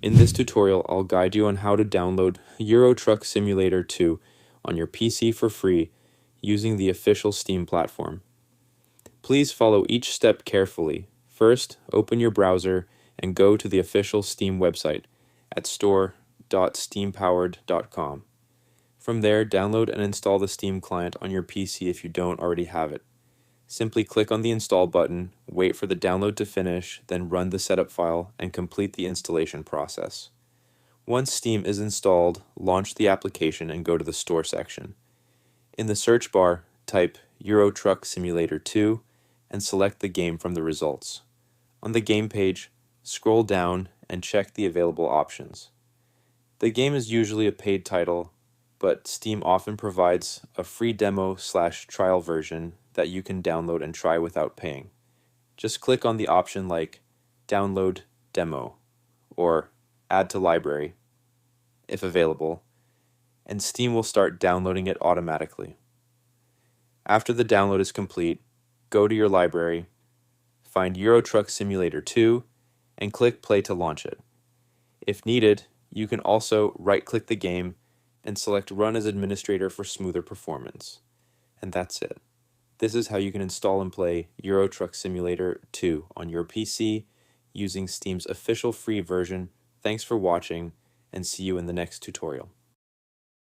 In this tutorial, I'll guide you on how to download Euro Truck Simulator 2 on your PC for free using the official Steam platform. Please follow each step carefully. First, open your browser and go to the official Steam website at store.steampowered.com. From there, download and install the Steam client on your PC if you don't already have it. Simply click on the install button, wait for the download to finish, then run the setup file and complete the installation process. Once Steam is installed, launch the application and go to the Store section. In the search bar, type Euro Truck Simulator 2 and select the game from the results. On the game page, scroll down and check the available options. The game is usually a paid title, but Steam often provides a free demo/trial version that you can download and try without paying. Just click on the option like Download Demo or Add to Library, if available, and Steam will start downloading it automatically. After the download is complete, go to your library, find Euro Truck Simulator 2, and click Play to launch it. If needed, you can also right-click the game and select Run as Administrator for smoother performance. And that's it. This is how you can install and play Euro Truck Simulator 2 on your PC using Steam's official free version. Thanks for watching, and see you in the next tutorial.